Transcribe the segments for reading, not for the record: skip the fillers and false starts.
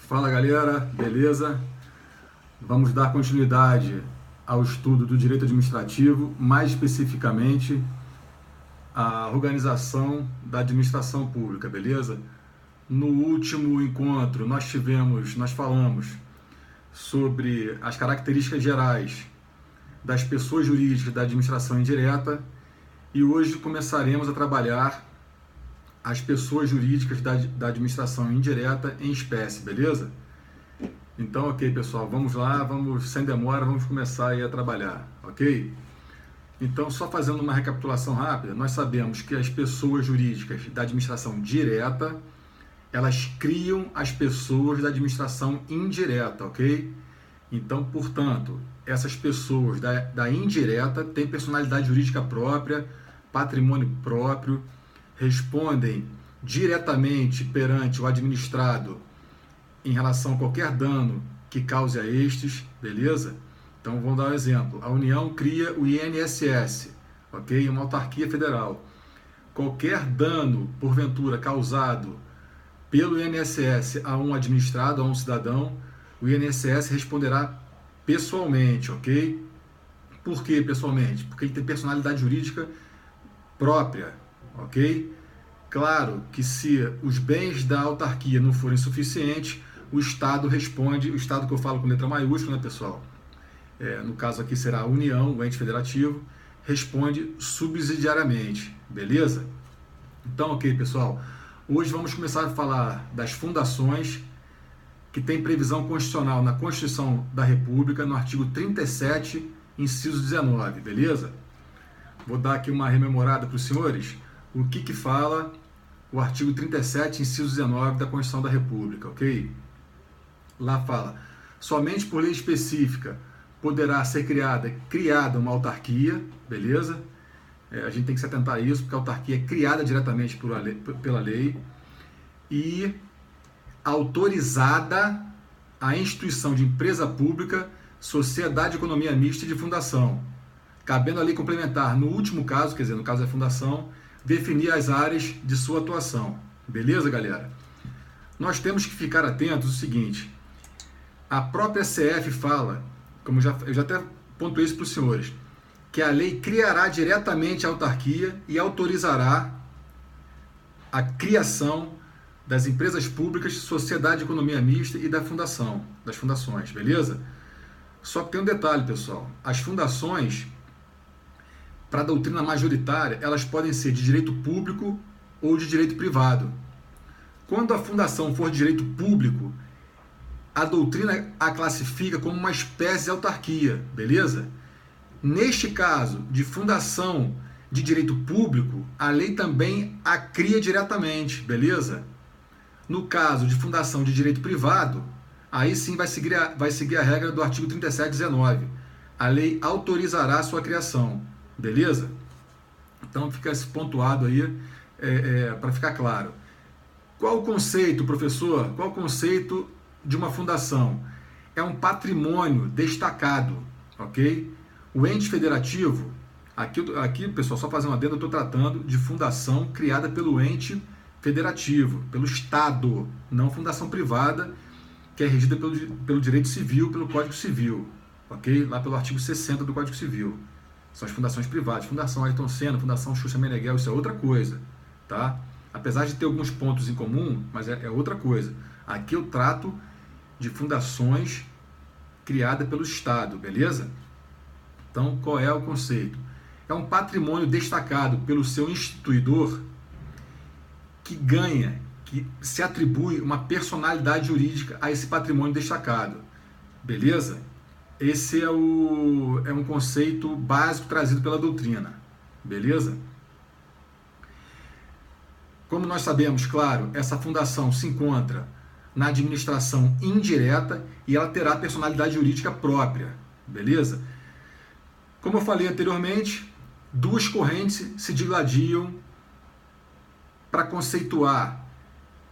Fala galera, beleza? Vamos dar continuidade ao estudo do direito administrativo, mais especificamente a organização da administração pública, beleza? No último encontro nós falamos sobre as características gerais das pessoas jurídicas da administração indireta e hoje começaremos a trabalhar as pessoas jurídicas da administração indireta em espécie, beleza? Então, ok, pessoal, vamos lá, sem demora, vamos começar aí a trabalhar, ok? Então, só fazendo uma recapitulação rápida, nós sabemos que as pessoas jurídicas da administração direta, elas criam as pessoas da administração indireta, ok? Então, portanto, essas pessoas da indireta têm personalidade jurídica própria, patrimônio próprio, respondem diretamente perante o administrado em relação a qualquer dano que cause a estes, beleza? Então vamos dar um exemplo. A União cria o INSS, ok? Uma autarquia federal. Qualquer dano, porventura, causado pelo INSS a um administrado, a um cidadão, o INSS responderá pessoalmente, ok? Por que pessoalmente? Porque ele tem personalidade jurídica própria, ok? Claro que se os bens da autarquia não forem suficientes, o Estado responde, o Estado que eu falo com letra maiúscula, né, pessoal? No caso aqui será a União, o ente federativo, responde subsidiariamente, beleza? Então, ok, pessoal, hoje vamos começar a falar das fundações que tem previsão constitucional na Constituição da República, no artigo 37, inciso 19, beleza? Vou dar aqui uma rememorada para os senhores, o que fala o artigo 37, inciso 19 da Constituição da República, ok? Lá fala, somente por lei específica poderá ser criada uma autarquia, beleza? A gente tem que se atentar a isso, porque a autarquia é criada diretamente pela lei e autorizada a instituição de empresa pública, sociedade de economia mista e de fundação, cabendo a lei complementar, no último caso, quer dizer, no caso da fundação, definir as áreas de sua atuação. Beleza, galera? Nós temos que ficar atentos ao seguinte, a própria CF fala, como eu já até pontuei isso para os senhores, que a lei criará diretamente a autarquia e autorizará a criação das empresas públicas, sociedade de economia mista e das fundações, beleza? Só que tem um detalhe, pessoal, as fundações, para a doutrina majoritária, elas podem ser de direito público ou de direito privado. Quando a fundação for de direito público, a doutrina a classifica como uma espécie de autarquia, beleza? Neste caso, de fundação de direito público, a lei também a cria diretamente, beleza? No caso de fundação de direito privado, aí sim vai seguir a regra do artigo 3719. A lei autorizará a sua criação, beleza? Então fica esse pontuado aí para ficar claro. Qual o conceito, professor? Qual o conceito de uma fundação? É um patrimônio destacado, ok? O ente federativo, aqui pessoal, só fazer uma adendo, eu estou tratando de fundação criada pelo ente federativo, pelo Estado, não fundação privada, que é regida pelo direito civil, pelo Código Civil, ok? Lá pelo artigo 60 do Código Civil. São as fundações privadas, Fundação Ayrton Senna, Fundação Xuxa Meneghel, isso é outra coisa, tá? Apesar de ter alguns pontos em comum, mas é outra coisa. Aqui eu trato de fundações criadas pelo Estado, beleza? Então, qual é o conceito? É um patrimônio destacado pelo seu instituidor que se atribui uma personalidade jurídica a esse patrimônio destacado, beleza? Esse é um conceito básico trazido pela doutrina, beleza? Como nós sabemos, claro, essa fundação se encontra na administração indireta e ela terá personalidade jurídica própria, beleza? Como eu falei anteriormente, duas correntes se digladiam para conceituar,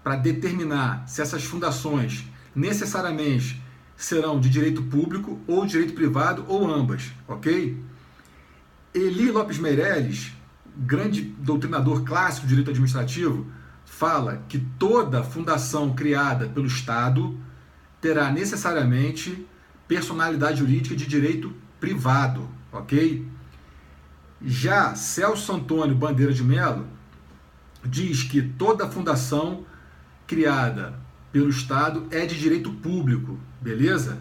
para determinar se essas fundações necessariamente serão de direito público ou de direito privado ou ambas, ok? Eli Lopes Meireles, grande doutrinador clássico de direito administrativo, fala que toda fundação criada pelo Estado terá necessariamente personalidade jurídica de direito privado, ok? Já Celso Antônio Bandeira de Mello diz que toda fundação criada pelo Estado é de direito público, beleza?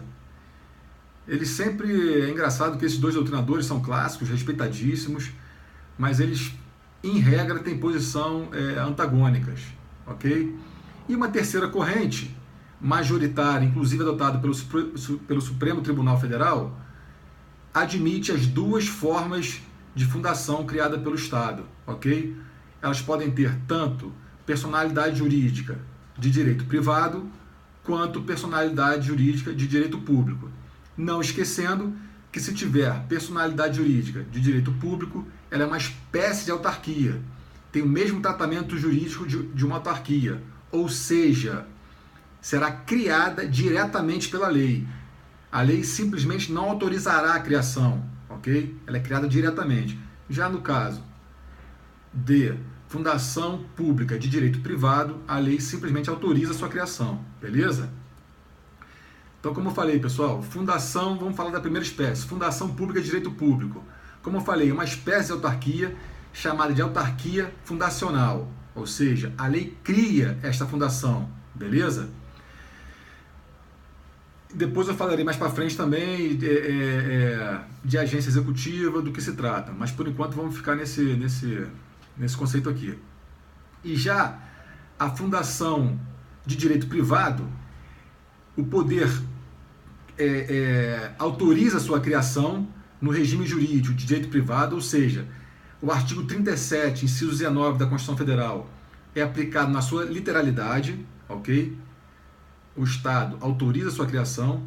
Ele sempre, é engraçado que esses dois doutrinadores são clássicos, respeitadíssimos, mas eles, em regra, têm posição antagônicas, ok? E uma terceira corrente, majoritária, inclusive adotada pelo Supremo Tribunal Federal, admite as duas formas de fundação criada pelo Estado, ok? Elas podem ter tanto personalidade jurídica de direito privado, quanto personalidade jurídica de direito público. Não esquecendo que, se tiver personalidade jurídica de direito público, ela é uma espécie de autarquia, tem o mesmo tratamento jurídico de uma autarquia, ou seja, será criada diretamente pela lei. A lei simplesmente não autorizará a criação, ok? Ela é criada diretamente. Já no caso de fundação pública de direito privado, a lei simplesmente autoriza a sua criação, beleza? Então, como eu falei, pessoal, fundação, vamos falar da primeira espécie, fundação pública de direito público. Como eu falei, uma espécie de autarquia chamada de autarquia fundacional, ou seja, a lei cria esta fundação, beleza? Depois eu falarei mais para frente também de agência executiva, do que se trata, mas por enquanto vamos ficar nesse conceito aqui. E já a fundação de direito privado, o poder autoriza a sua criação no regime jurídico de direito privado, ou seja, o artigo 37, inciso 19 da Constituição Federal é aplicado na sua literalidade, ok? O Estado autoriza a sua criação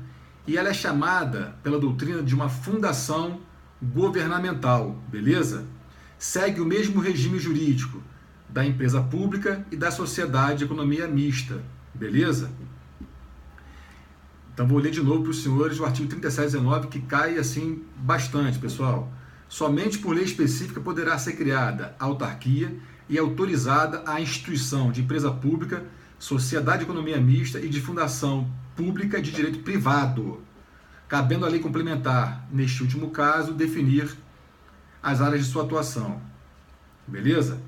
e ela é chamada pela doutrina de uma fundação governamental, beleza? Segue o mesmo regime jurídico da empresa pública e da sociedade de economia mista, beleza? Então vou ler de novo para os senhores o artigo 3719, que cai assim bastante, pessoal. Somente por lei específica poderá ser criada a autarquia e autorizada a instituição de empresa pública, sociedade de economia mista e de fundação pública de direito privado, cabendo à lei complementar, neste último caso, definir as áreas de sua atuação. Beleza?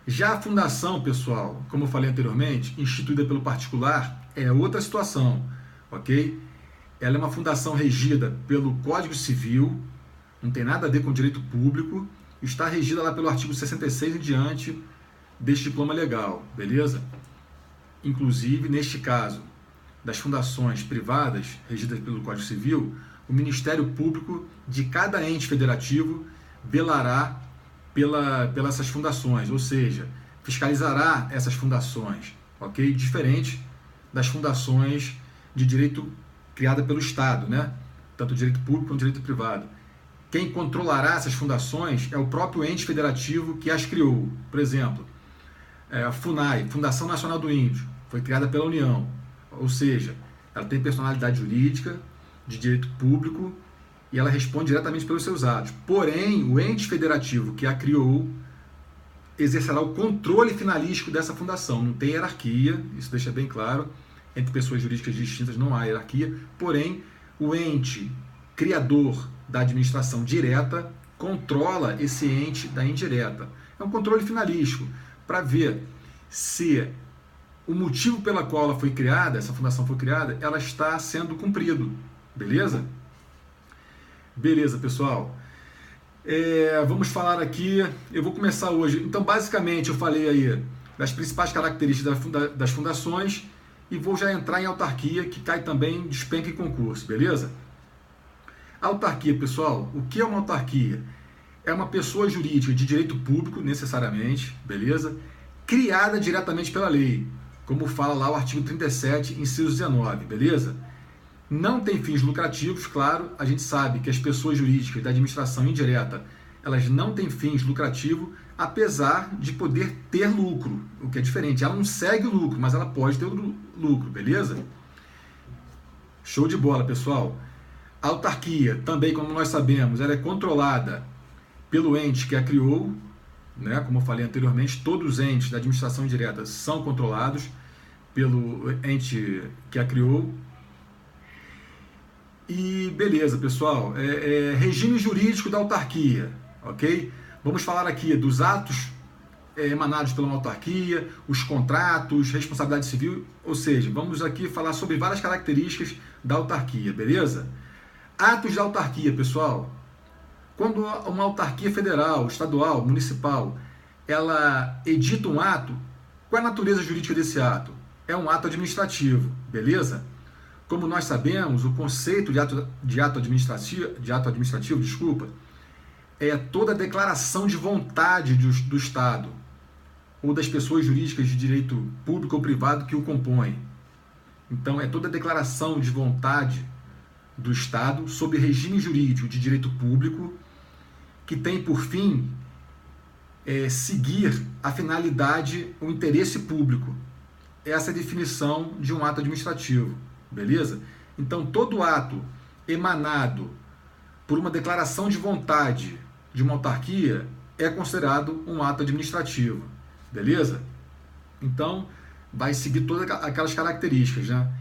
Já a fundação, pessoal, como eu falei anteriormente, instituída pelo particular, é outra situação, ok? Ela é uma fundação regida pelo Código Civil, não tem nada a ver com direito público, está regida lá pelo artigo 66 em diante deste diploma legal, beleza? Inclusive, neste caso, das fundações privadas regidas pelo Código Civil, o Ministério Público de cada ente federativo velará pelas essas fundações, ou seja, fiscalizará essas fundações, ok? Diferente das fundações de direito criada pelo Estado, né? Tanto direito público quanto direito privado. Quem controlará essas fundações é o próprio ente federativo que as criou. Por exemplo, a FUNAI, Fundação Nacional do Índio, foi criada pela União, ou seja, ela tem personalidade jurídica, de direito público, e ela responde diretamente pelos seus atos. Porém, o ente federativo que a criou exercerá o controle finalístico dessa fundação. Não tem hierarquia, isso deixa bem claro, entre pessoas jurídicas distintas não há hierarquia, porém, o ente criador da administração direta controla esse ente da indireta. É um controle finalístico, para ver se o motivo pela qual ela foi criada, essa fundação foi criada, ela está sendo cumprido. Beleza? Beleza, pessoal. Vamos falar aqui, eu vou começar hoje. Então, basicamente, eu falei aí das principais características das fundações e vou já entrar em autarquia, que cai também, despenca em concurso, beleza? Autarquia, pessoal, o que é uma autarquia? É uma pessoa jurídica de direito público, necessariamente, beleza? Criada diretamente pela lei, como fala lá o artigo 37, inciso 19, beleza? Não tem fins lucrativos, claro, a gente sabe que as pessoas jurídicas da administração indireta, elas não têm fins lucrativos, apesar de poder ter lucro, o que é diferente. Ela não segue o lucro, mas ela pode ter o lucro, beleza? Show de bola, pessoal. A autarquia, também, como nós sabemos, ela é controlada pelo ente que a criou, né? Como eu falei anteriormente, todos os entes da administração indireta são controlados pelo ente que a criou. E beleza, pessoal, regime jurídico da autarquia, ok? Vamos falar aqui dos atos emanados pela autarquia, os contratos, responsabilidade civil, ou seja, vamos aqui falar sobre várias características da autarquia, beleza? Atos da autarquia, pessoal. Quando uma autarquia federal, estadual, municipal, ela edita um ato, qual é a natureza jurídica desse ato? É um ato administrativo, beleza? Como nós sabemos, o conceito de ato administrativo, é toda declaração de vontade do Estado ou das pessoas jurídicas de direito público ou privado que o compõem. Então, é toda declaração de vontade do Estado sob regime jurídico de direito público que tem por fim seguir a finalidade, o interesse público. Essa é a definição de um ato administrativo, beleza? Então, todo ato emanado por uma declaração de vontade de uma autarquia é considerado um ato administrativo, beleza? Então, vai seguir todas aquelas características, né?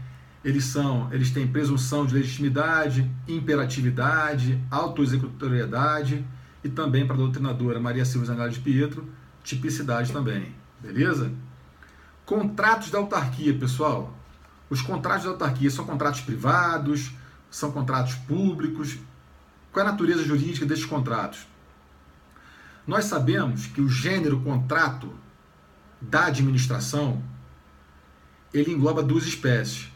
Eles têm presunção de legitimidade, imperatividade, autoexecutoriedade e também, para a doutrinadora Maria Silva Zangali de Pietro, tipicidade também, beleza? Contratos da autarquia, pessoal. Os contratos da autarquia são contratos privados, são contratos públicos. Qual é a natureza jurídica desses contratos? Nós sabemos que o gênero contrato da administração, ele engloba duas espécies.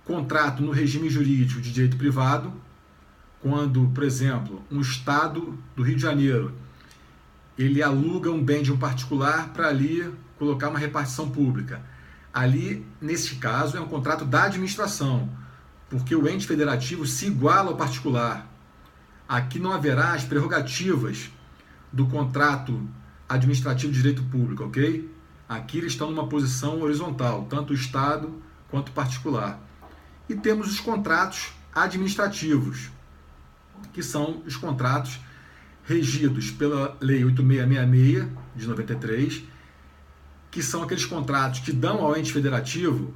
Contrato no regime jurídico de direito privado, quando, por exemplo, um estado do Rio de Janeiro, ele aluga um bem de um particular para ali colocar uma repartição pública. Ali, nesse caso, é um contrato da administração, porque o ente federativo se iguala ao particular. Aqui não haverá as prerrogativas do contrato administrativo de direito público, ok? Aqui eles estão numa posição horizontal, tanto o Estado quanto o particular. E temos os contratos administrativos, que são os contratos regidos pela Lei 8666, de 93, que são aqueles contratos que dão ao ente federativo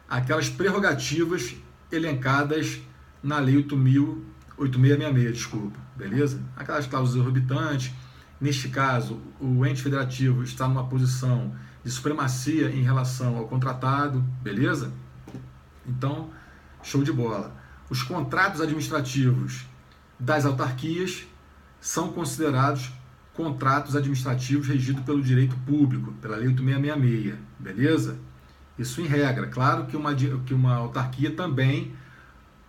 aquelas prerrogativas elencadas na Lei 8666, desculpa, beleza? Aquelas cláusulas exorbitantes. Neste caso, o ente federativo está numa posição de supremacia em relação ao contratado, beleza? Então, show de bola. Os contratos administrativos das autarquias são considerados contratos administrativos regidos pelo direito público, pela Lei 8666, beleza? Isso em regra. Claro que uma autarquia também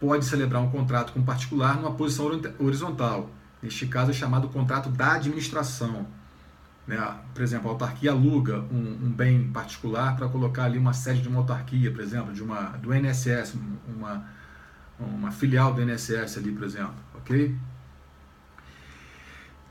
pode celebrar um contrato com um particular numa posição horizontal. Neste caso é chamado contrato da administração. Por exemplo, a autarquia aluga um bem particular para colocar ali uma sede de uma autarquia, por exemplo, do INSS, uma filial do INSS ali, por exemplo, ok?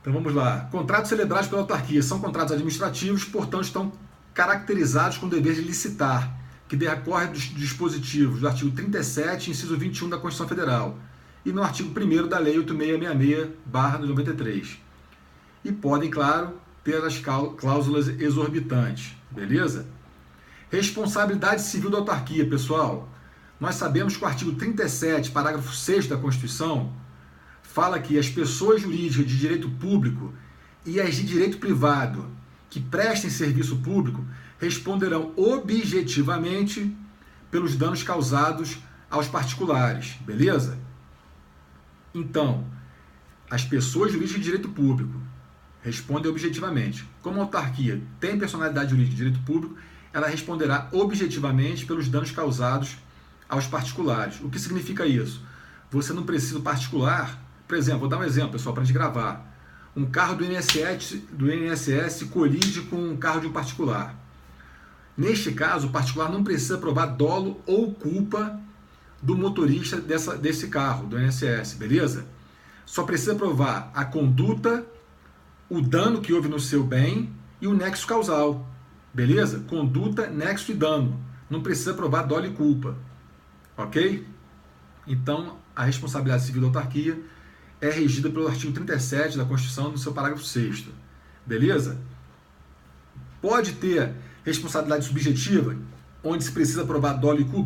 Então vamos lá. Contratos celebrados pela autarquia são contratos administrativos, portanto estão caracterizados com o dever de licitar, que decorre dos dispositivos do artigo 37, inciso 21 da Constituição Federal, e no artigo 1º da Lei 8666/93. E podem, claro, ter as cláusulas exorbitantes, beleza? Responsabilidade civil da autarquia, pessoal. Nós sabemos que o artigo 37, parágrafo 6º da Constituição, fala que as pessoas jurídicas de direito público e as de direito privado que prestem serviço público responderão objetivamente pelos danos causados aos particulares, beleza? Então, as pessoas jurídicas de direito público respondem objetivamente. Como a autarquia tem personalidade jurídica de direito público, ela responderá objetivamente pelos danos causados aos particulares. O que significa isso? Você não precisa particular, por exemplo, vou dar um exemplo, pessoal, para a gente gravar. Um carro do INSS colide com um carro de um particular. Neste caso, o particular não precisa provar dolo ou culpa do motorista desse carro, do INSS, beleza? Só precisa provar a conduta, o dano que houve no seu bem e o nexo causal, beleza? Conduta, nexo e dano. Não precisa provar dolo e culpa, ok? Então, a responsabilidade civil da autarquia é regida pelo artigo 37 da Constituição, no seu parágrafo 6º, beleza? Pode ter responsabilidade subjetiva, onde se precisa provar dolo e culpa,